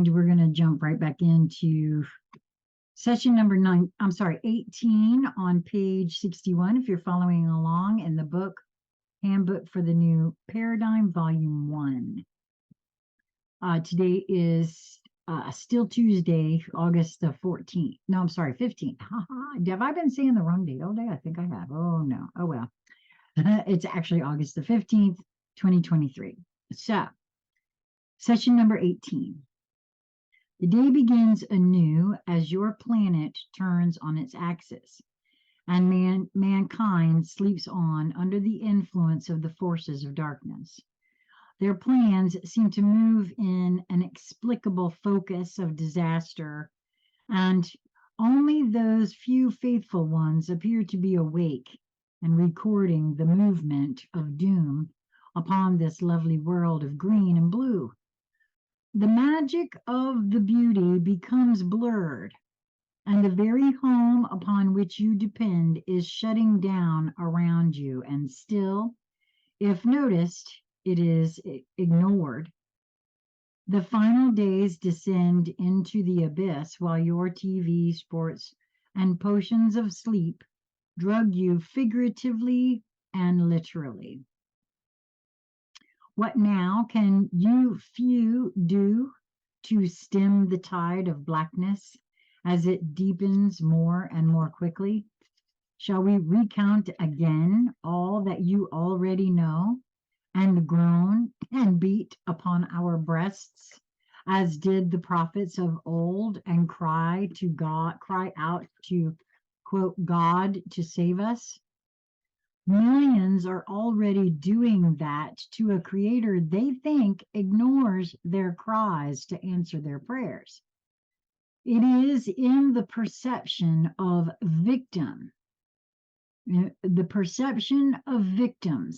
And we're going to jump right back into session number 18 on page 61, if you're following along in the book, Handbook for the New Paradigm, Volume 1. Today is still Tuesday, August the 14th. No, I'm sorry, 15th. Have I been saying the wrong date all day? I think I have. Oh, no. Oh, well. It's actually August the 15th, 2023. So, session number 18. The day begins anew as your planet turns on its axis, and mankind sleeps on under the influence of the forces of darkness. Their plans seem to move in an inexplicable focus of disaster, and only those few faithful ones appear to be awake and recording the movement of doom upon this lovely world of green and blue. The magic of the beauty becomes blurred, and the very home upon which you depend is shutting down around you, and still, if noticed, it is ignored. The final days descend into the abyss while your TV, sports, and potions of sleep drug you figuratively and literally. What now can you few do to stem the tide of blackness as it deepens more and more quickly? Shall we recount again all that you already know, and groan and beat upon our breasts, as did the prophets of old, and cry out to, quote, God to save us? Millions are already doing that to a creator they think ignores their cries to answer their prayers. It is in the perception of victims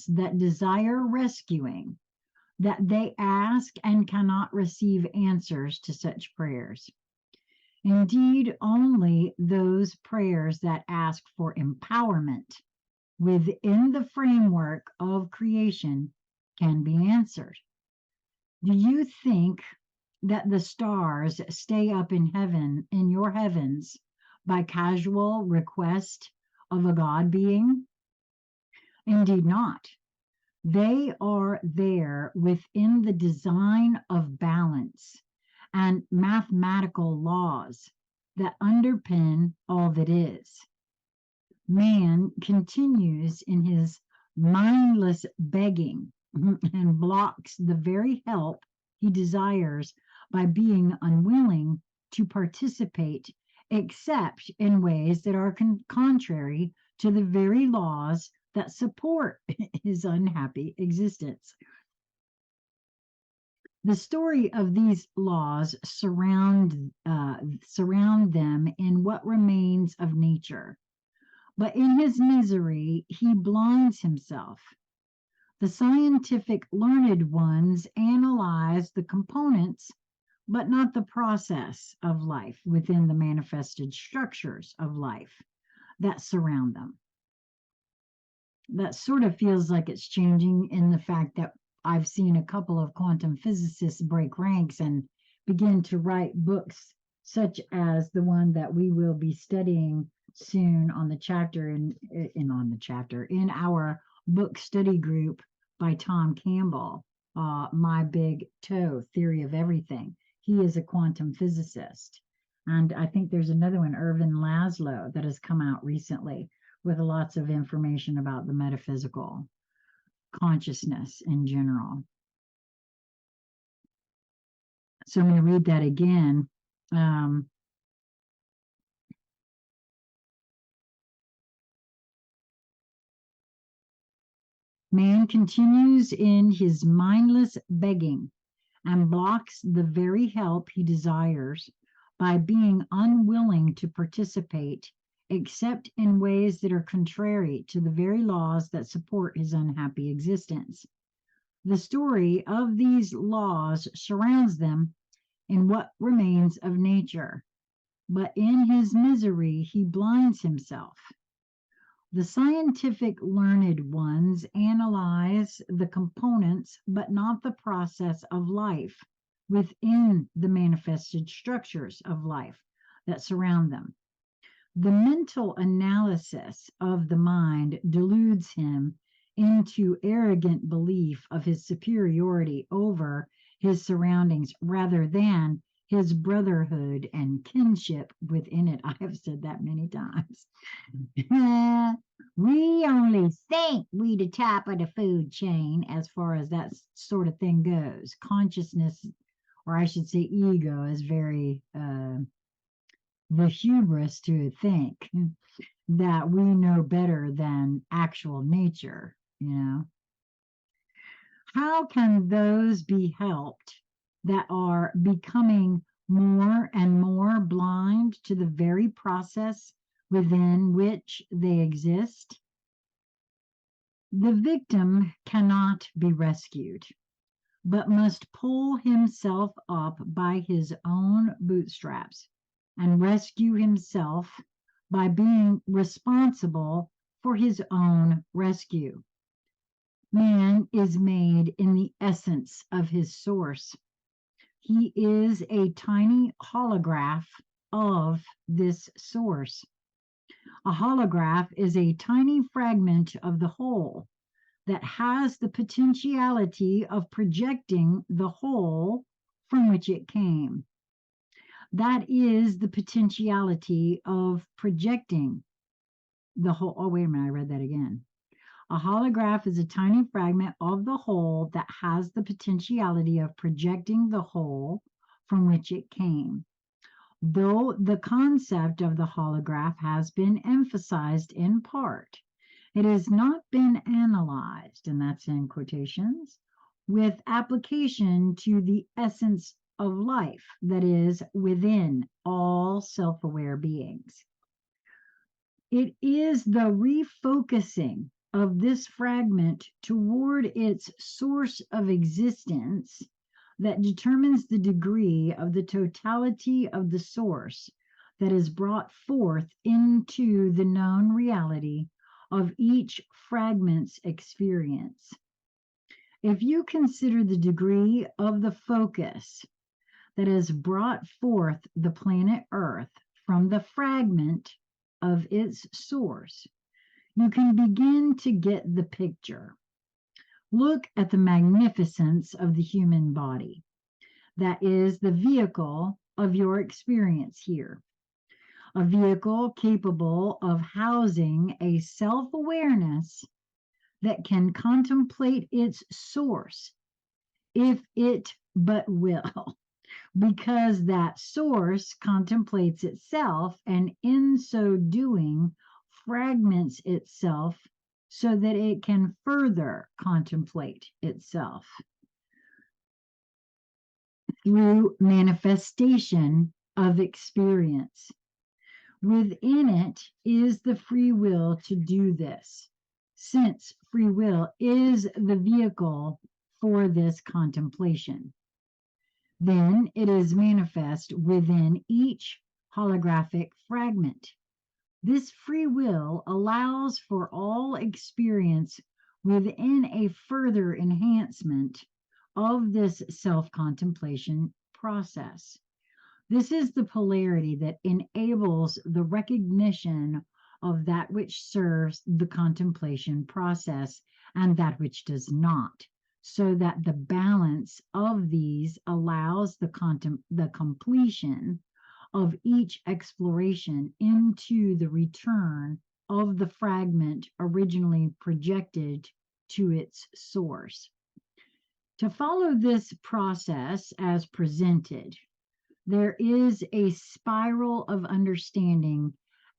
that desire rescuing that they ask and cannot receive answers to such prayers. Indeed, only those prayers that ask for empowerment within the framework of creation can be answered. Do you think that the stars stay up in heaven, in your heavens, by casual request of a God being? Indeed not. They are there within the design of balance and mathematical laws that underpin all that is. Man continues in his mindless begging and blocks the very help he desires by being unwilling to participate except in ways that are contrary to the very laws that support his unhappy existence. The story of these laws surround them in what remains of nature. But in his misery, he blinds himself. The scientific learned ones analyze the components, but not the process of life within the manifested structures of life that surround them. That sort of feels like it's changing in the fact that I've seen a couple of quantum physicists break ranks and begin to write books such as the one that we will be studying soon on the chapter in our book study group by Tom Campbell, My Big Toe, Theory of Everything. He is a quantum physicist. And I think there's another one, Irvin Laszlo, that has come out recently with lots of information about the metaphysical consciousness in general. So I'm going to read that again. Man continues in his mindless begging and blocks the very help he desires by being unwilling to participate except in ways that are contrary to the very laws that support his unhappy existence. The story of these laws surrounds them in what remains of nature, but in his misery he blinds himself. The scientific learned ones analyze the components, but not the process of life within the manifested structures of life that surround them. The mental analysis of the mind deludes him into arrogant belief of his superiority over his surroundings rather than his brotherhood and kinship within it. I have said that many times. We only think we the top of the food chain as far as that sort of thing goes. Consciousness, or I should say ego, is very the hubris to think that we know better than actual nature, you know. How can those be helped that are becoming more and more blind to the very process within which they exist? The victim cannot be rescued, but must pull himself up by his own bootstraps and rescue himself by being responsible for his own rescue. Man is made in the essence of his source. He is a tiny holograph of this source. A holograph is a tiny fragment of the whole that has the potentiality of projecting the whole from which it came. That is the potentiality of projecting the whole. Oh, wait a minute, I read that again. A holograph is a tiny fragment of the whole that has the potentiality of projecting the whole from which it came. Though the concept of the holograph has been emphasized in part, it has not been analyzed, and that's in quotations, with application to the essence of life that is within all self-aware beings. It is the refocusing of this fragment toward its source of existence that determines the degree of the totality of the source that is brought forth into the known reality of each fragment's experience. If you consider the degree of the focus that has brought forth the planet Earth from the fragment of its source, you can begin to get the picture. Look at the magnificence of the human body. That is the vehicle of your experience here. A vehicle capable of housing a self-awareness that can contemplate its source, if it but will, because that source contemplates itself and in so doing fragments itself so that it can further contemplate itself. Through manifestation of experience. Within it is the free will to do this, since free will is the vehicle for this contemplation. Then it is manifest within each holographic fragment. This free will allows for all experience within a further enhancement of this self-contemplation process. This is the polarity that enables the recognition of that which serves the contemplation process and that which does not, so that the balance of these allows the completion of each exploration into the return of the fragment originally projected to its source. To follow this process as presented, there is a spiral of understanding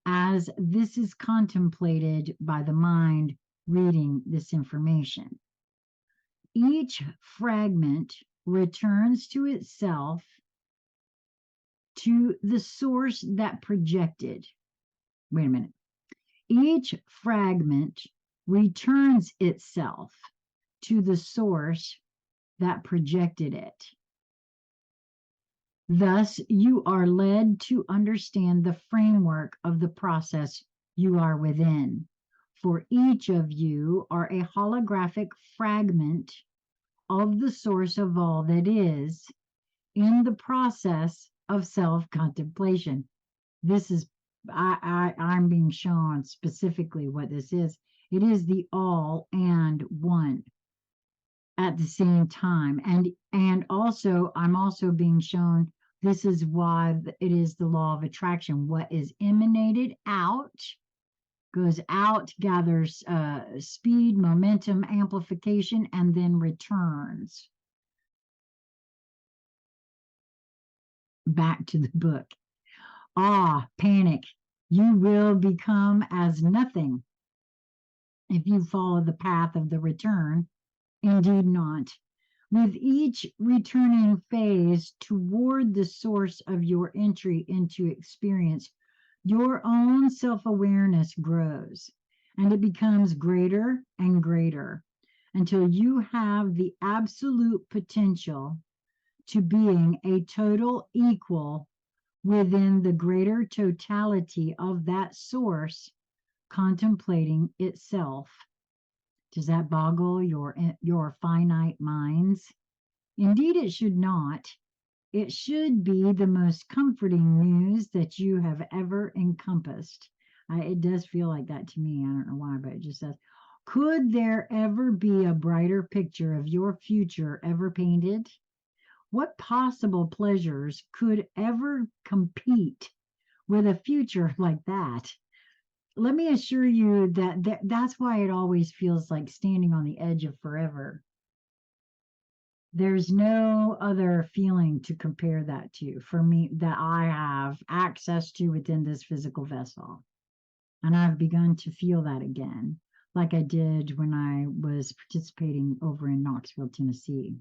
as this is contemplated by the mind reading this information. Each fragment returns to itself, to the source that projected. Wait a minute. Each fragment returns itself to the source that projected it. Thus, you are led to understand the framework of the process you are within. For each of you are a holographic fragment of the source of all that is, in the process of self-contemplation. This is, I'm being shown specifically what this is. It is the all and one at the same time. And also, I'm also being shown this is why it is the law of attraction. What is emanated out goes out, gathers speed, momentum, amplification, and then returns back to the book. Panic. You will become as nothing if you follow the path of the return. Indeed not. With each returning phase toward the source of your entry into experience, your own self-awareness grows and it becomes greater and greater until you have the absolute potential to being a total equal within the greater totality of that source contemplating itself. Does that boggle your finite minds? Indeed, it should not. It should be the most comforting news that you have ever encompassed. It does feel like that to me. I don't know why, but it just says, could there ever be a brighter picture of your future ever painted? What possible pleasures could ever compete with a future like that? Let me assure you that that's why it always feels like standing on the edge of forever. There's no other feeling to compare that to for me that I have access to within this physical vessel. And I've begun to feel that again, like I did when I was participating over in Knoxville, Tennessee.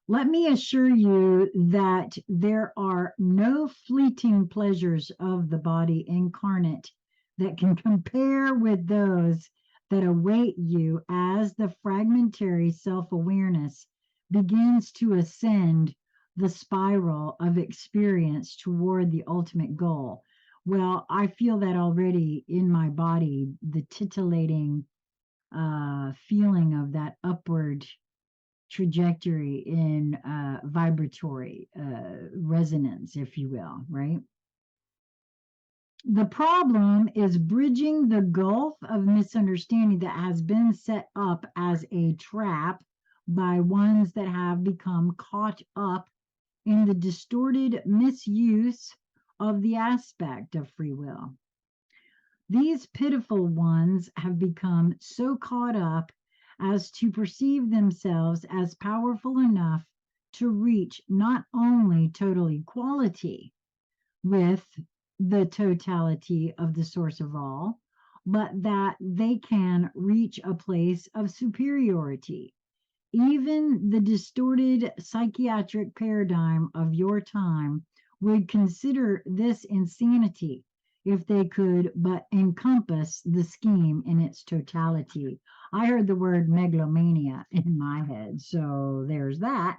Let me assure you that there are no fleeting pleasures of the body incarnate that can compare with those that await you as the fragmentary self-awareness begins to ascend the spiral of experience toward the ultimate goal. Well, I feel that already in my body, the titillating feeling of that upward trajectory in vibratory resonance, if you will, right? The problem is bridging the gulf of misunderstanding that has been set up as a trap by ones that have become caught up in the distorted misuse of the aspect of free will. These pitiful ones have become so caught up as to perceive themselves as powerful enough to reach not only total equality with the totality of the source of all, but that they can reach a place of superiority. Even the distorted psychiatric paradigm of your time would consider this insanity if they could but encompass the scheme in its totality. I heard the word megalomania in my head, so there's that.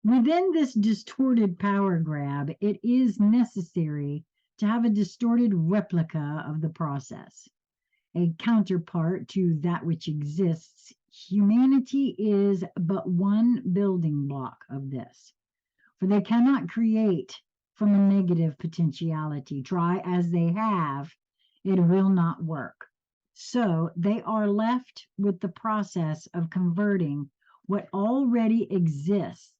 Within this distorted power grab, it is necessary to have a distorted replica of the process, a counterpart to that which exists. Humanity is but one building block of this, for they cannot create from a negative potentiality. Try as they have, it will not work. So they are left with the process of converting what already exists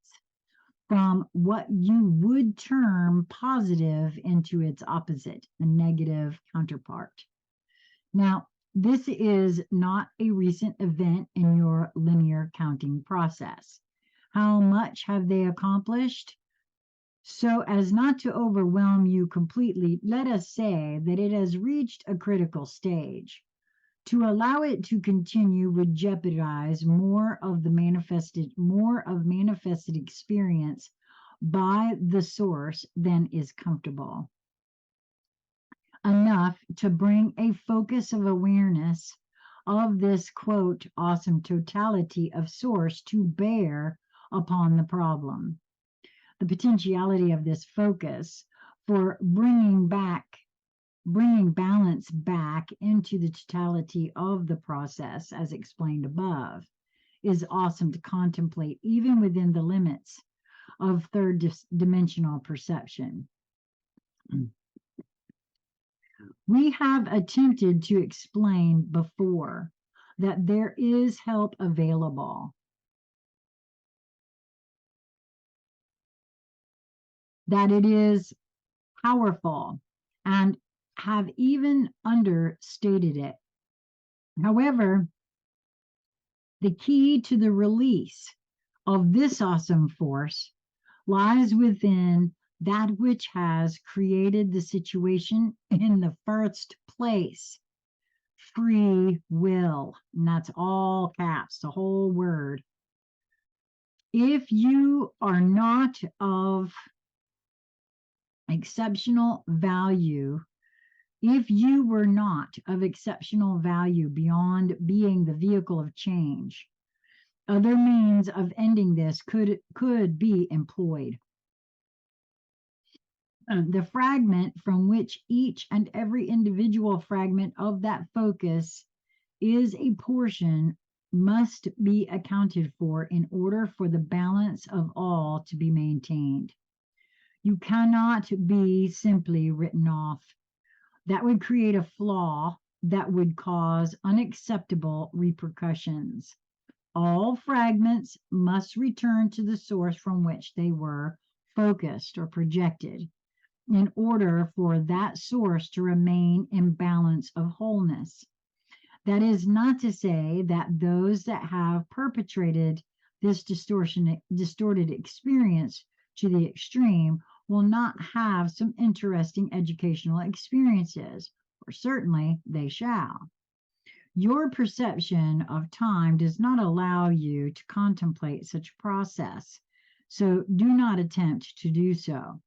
from what you would term positive into its opposite, a negative counterpart. Now, this is not a recent event in your linear counting process. How much have they accomplished? So as not to overwhelm you completely, let us say that it has reached a critical stage. To allow it to continue would jeopardize more of manifested experience by the source than is comfortable. Enough to bring a focus of awareness of this, quote, awesome totality of source to bear upon the problem. The potentiality of this focus for bringing balance back into the totality of the process, as explained above, is awesome to contemplate, even within the limits of third dimensional perception. We have attempted to explain before that there is help available, that it is powerful, and have even understated it. However, the key to the release of this awesome force lies within that which has created the situation in the first place. Free will. And that's all caps, the whole word. If you are not of exceptional value, if you were not of exceptional value beyond being the vehicle of change, other means of ending this could be employed. The fragment from which each and every individual fragment of that focus is a portion must be accounted for in order for the balance of all to be maintained. You cannot be simply written off. That would create a flaw that would cause unacceptable repercussions. All fragments must return to the source from which they were focused or projected in order for that source to remain in balance of wholeness. That is not to say that those that have perpetrated this distorted experience to the extreme will not have some interesting educational experiences, or certainly they shall. Your perception of time does not allow you to contemplate such a process, so do not attempt to do so.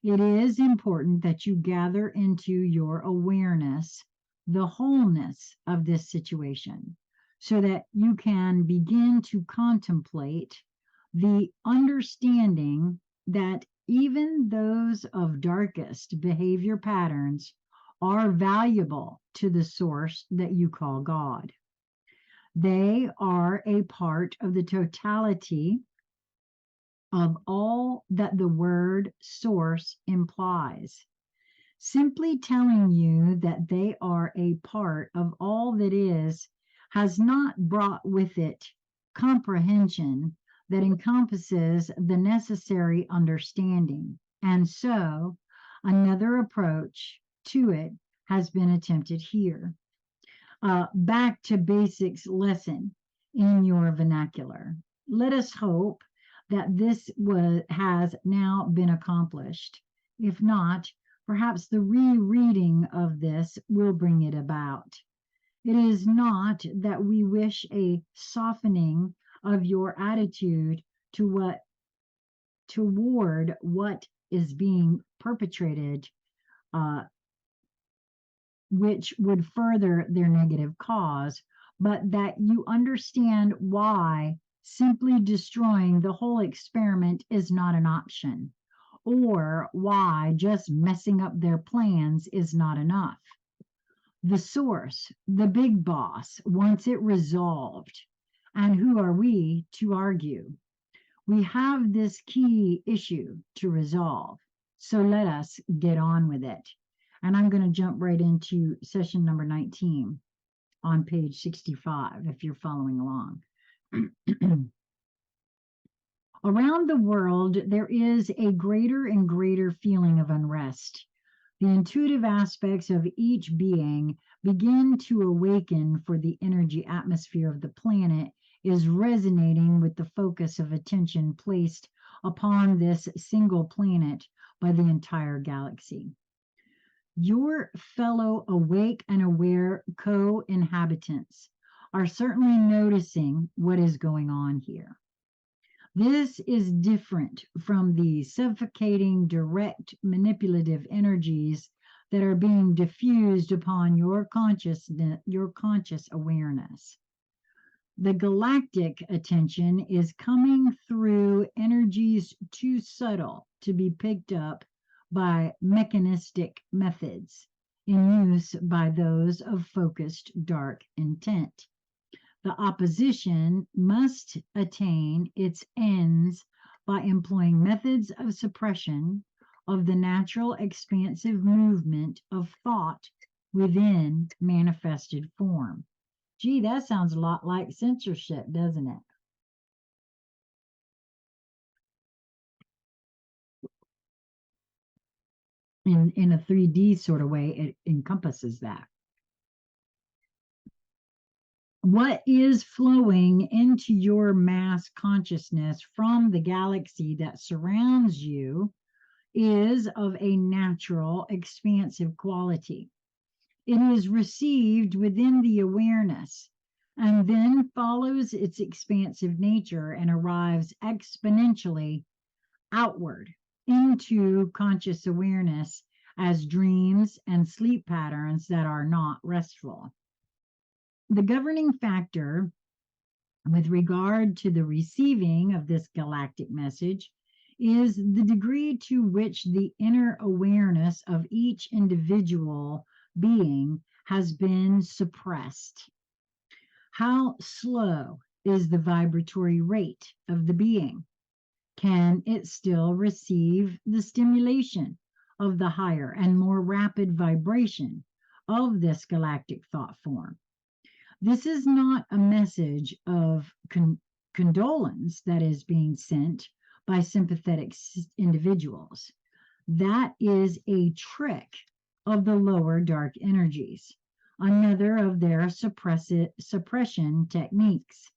It is important that you gather into your awareness the wholeness of this situation so that you can begin to contemplate the understanding that even those of darkest behavior patterns are valuable to the source that you call God. They are a part of the totality of all that the word source implies. Simply telling you that they are a part of all that is has not brought with it comprehension that encompasses the necessary understanding. And so another approach to it has been attempted here. Back to basics lesson in your vernacular. Let us hope that this has now been accomplished. If not, perhaps the rereading of this will bring it about. It is not that we wish a softening of your attitude toward what is being perpetrated, which would further their negative cause, but that you understand why simply destroying the whole experiment is not an option, or why just messing up their plans is not enough. The source, the big boss, wants it resolved. And who are we to argue? We have this key issue to resolve. So let us get on with it. And I'm going to jump right into session number 19 on page 65, if you're following along. Around the world, there is a greater and greater feeling of unrest. The intuitive aspects of each being begin to awaken, for the energy atmosphere of the planet is resonating with the focus of attention placed upon this single planet by the entire galaxy. Your fellow awake and aware co-inhabitants are certainly noticing what is going on here. This is different from the suffocating, direct, manipulative energies that are being diffused upon your conscious awareness. The galactic attention is coming through energies too subtle to be picked up by mechanistic methods in use by those of focused dark intent. The opposition must attain its ends by employing methods of suppression of the natural expansive movement of thought within manifested form. Gee, that sounds a lot like censorship, doesn't it? In a 3D sort of way, it encompasses that. What is flowing into your mass consciousness from the galaxy that surrounds you is of a natural, expansive quality. It is received within the awareness and then follows its expansive nature and arrives exponentially outward into conscious awareness as dreams and sleep patterns that are not restful. The governing factor with regard to the receiving of this galactic message is the degree to which the inner awareness of each individual being has been suppressed. How slow is the vibratory rate of the being? Can it still receive the stimulation of the higher and more rapid vibration of this galactic thought form? This is not a message of condolence that is being sent by sympathetic individuals. That is a trick of the lower dark energies, another of their suppression techniques.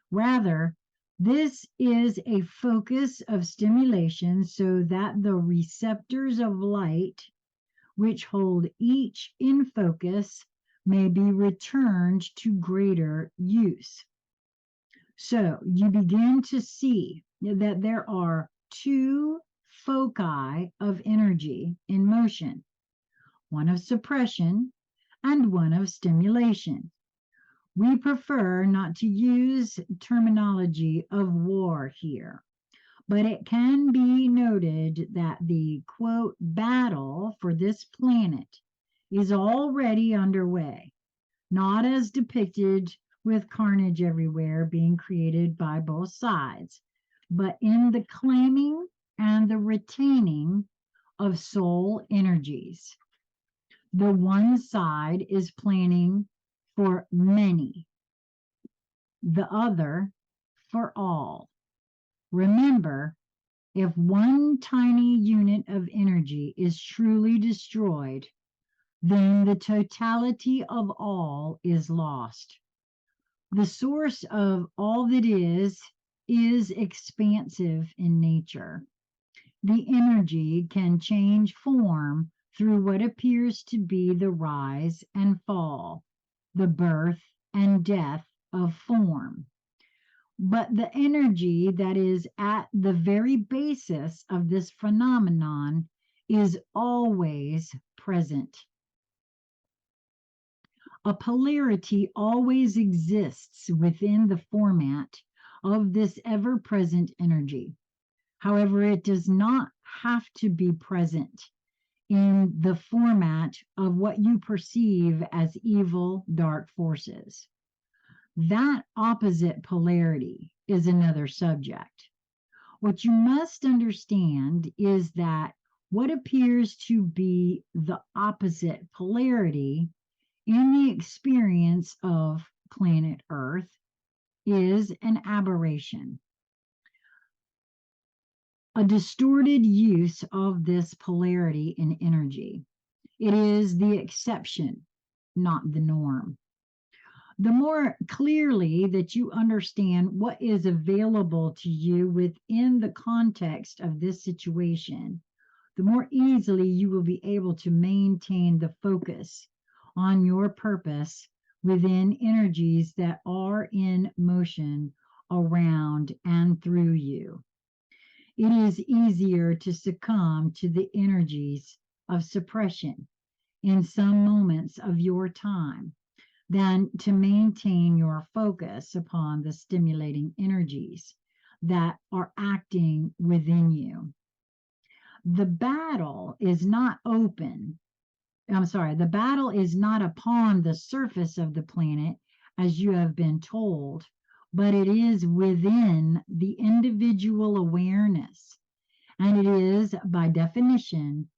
Rather, this is a focus of stimulation so that the receptors of light, which hold each in focus, may be returned to greater use. So you begin to see that there are two foci of energy in motion, one of suppression and one of stimulation. We prefer not to use terminology of war here, but it can be noted that the, quote, battle for this planet is already underway, not as depicted with carnage everywhere being created by both sides, but in the claiming and the retaining of soul energies. The one side is planning for many, the other for all. Remember, if one tiny unit of energy is truly destroyed, then the totality of all is lost. The source of all that is expansive in nature. The energy can change form through what appears to be the rise and fall, the birth and death of form. But the energy that is at the very basis of this phenomenon is always present. A polarity always exists within the format of this ever-present energy. However, it does not have to be present in the format of what you perceive as evil, dark forces. That opposite polarity is another subject. What you must understand is that what appears to be the opposite polarity in the experience of planet Earth is an aberration, a distorted use of this polarity in energy. It is the exception, not the norm. The more clearly that you understand what is available to you within the context of this situation, the more easily you will be able to maintain the focus on your purpose within energies that are in motion around and through you. It is easier to succumb to the energies of suppression in some moments of your time than to maintain your focus upon the stimulating energies that are acting within you. The battle is not the battle is not upon the surface of the planet as you have been told, but it is within the individual awareness. And it is, by definition,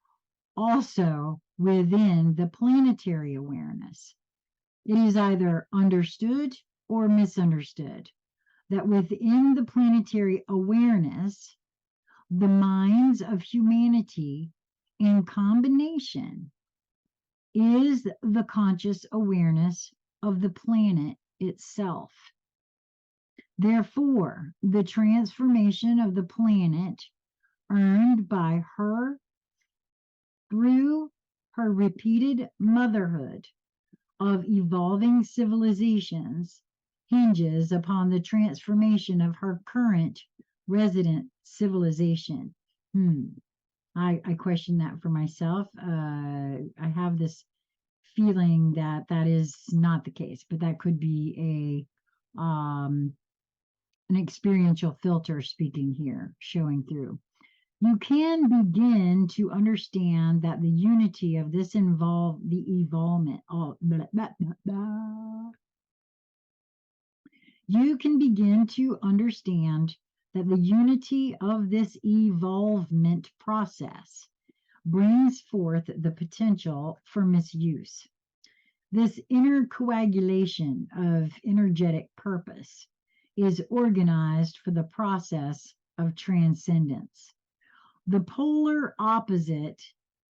also within the planetary awareness. It is either understood or misunderstood that within the planetary awareness, the minds of humanity in combination is the conscious awareness of the planet itself. Therefore, the transformation of the planet earned by her through her repeated motherhood of evolving civilizations hinges upon the transformation of her current resident civilization. I question that for myself. I have this feeling that that is not the case, but that could be an experiential filter speaking here, showing through. You can begin to understand that the unity of this evolvement. You can begin to understand that the unity of this evolvement process brings forth the potential for misuse. This inner coagulation of energetic purpose is organized for the process of transcendence. The polar opposite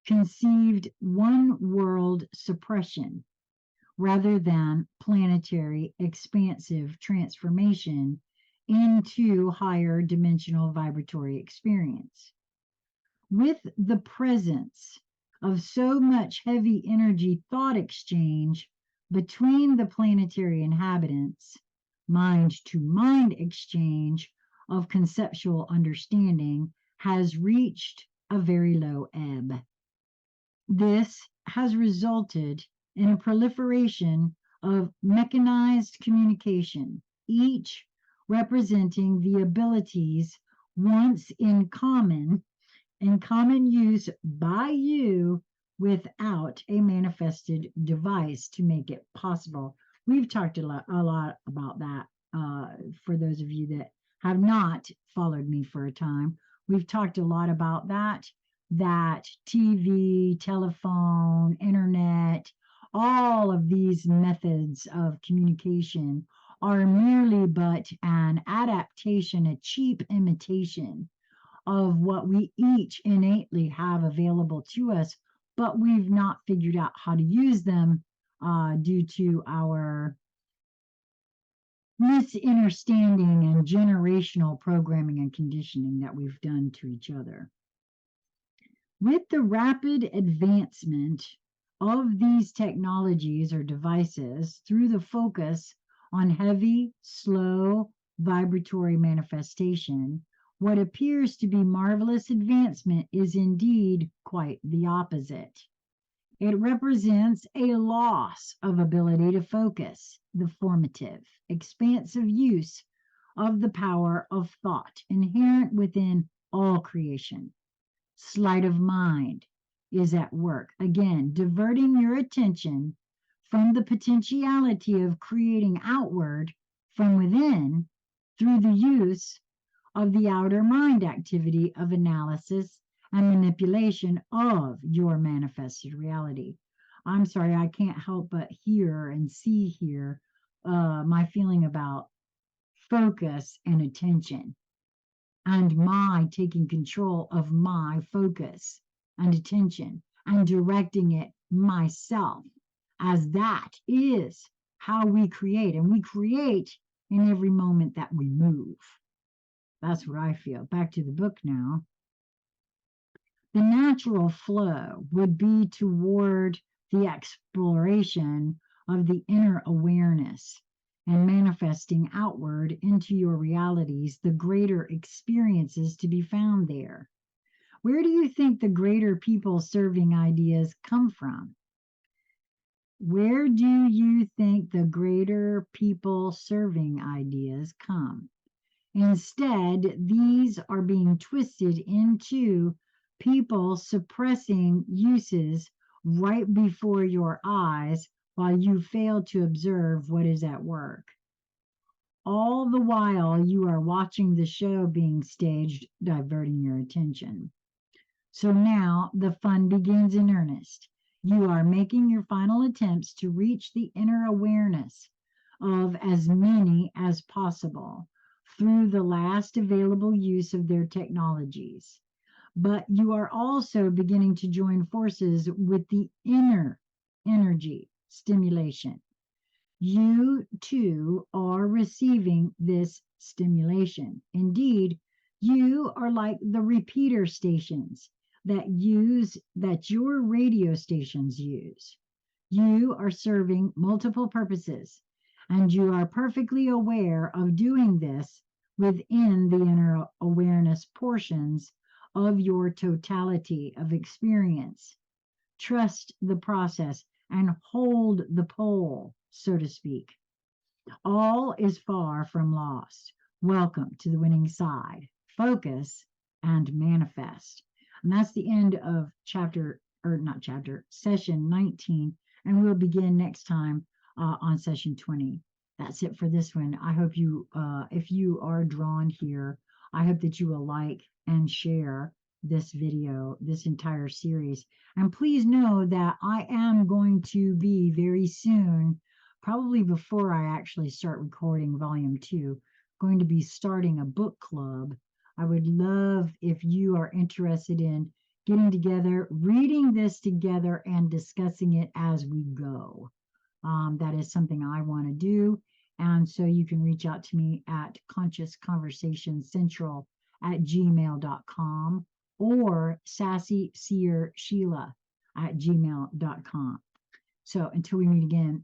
conceived one world suppression rather than planetary expansive transformation into higher dimensional vibratory experience. With the presence of so much heavy energy thought exchange between the planetary inhabitants, mind to mind exchange of conceptual understanding has reached a very low ebb. This has resulted in a proliferation of mechanized communication, each representing the abilities once in common use by you without a manifested device to make it possible. We've talked a lot about that for those of you that have not followed me for a time. We've talked a lot about that TV, telephone, internet, all of these methods of communication are merely but an adaptation, a cheap imitation of what we each innately have available to us, but we've not figured out how to use them due to our misunderstanding and generational programming and conditioning that we've done to each other. With the rapid advancement of these technologies or devices through the focus on heavy, slow, vibratory manifestation, what appears to be marvelous advancement is indeed quite the opposite. It represents a loss of ability to focus, the formative, expansive use of the power of thought inherent within all creation. Sleight of mind is at work, again, diverting your attention from the potentiality of creating outward from within through the use of the outer mind activity of analysis and manipulation of your manifested reality. I'm sorry, I can't help but hear and see here my feeling about focus and attention, and my taking control of my focus and attention and directing it myself, as that is how we create. And we create in every moment that we move. That's what I feel. Back to the book now. The natural flow would be toward the exploration of the inner awareness and manifesting outward into your realities the greater experiences to be found there. Where do you think the greater people serving ideas come from? Where do you think the greater people serving ideas come? Instead, these are being twisted into people suppressing uses right before your eyes while you fail to observe what is at work. All the while you are watching the show being staged, diverting your attention. So now the fun begins in earnest. You are making your final attempts to reach the inner awareness of as many as possible through the last available use of their technologies. But you are also beginning to join forces with the inner energy stimulation. You too are receiving this stimulation. Indeed, you are like the repeater stations that your radio stations use. You are serving multiple purposes, and you are perfectly aware of doing this within the inner awareness portions of your totality of experience. Trust the process and hold the pole, so to speak. All is far from lost. Welcome to the winning side. Focus and manifest. And that's the end of session 19. And we'll begin next time on session 20. That's it for this one. I hope you, if you are drawn here, I hope that you will like and share this video, this entire series. And please know that I am going to be very soon, probably before I actually start recording volume 2, going to be starting a book club. I would love if you are interested in getting together, reading this together, and discussing it as we go. That is something I want to do. And so you can reach out to me at consciousconversationscentral@gmail.com or sassyseersheila@gmail.com. So until we meet again,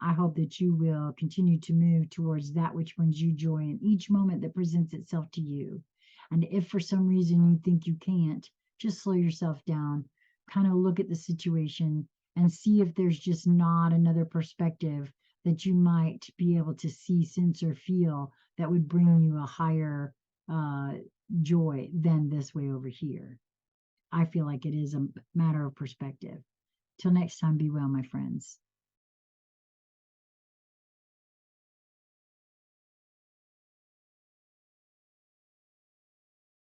I hope that you will continue to move towards that which brings you joy in each moment that presents itself to you. And if for some reason you think you can't, just slow yourself down, kind of look at the situation and see if there's just not another perspective that you might be able to see, sense, or feel that would bring you a higher joy than this way over here. I feel like it is a matter of perspective. Till next time, be well, my friends.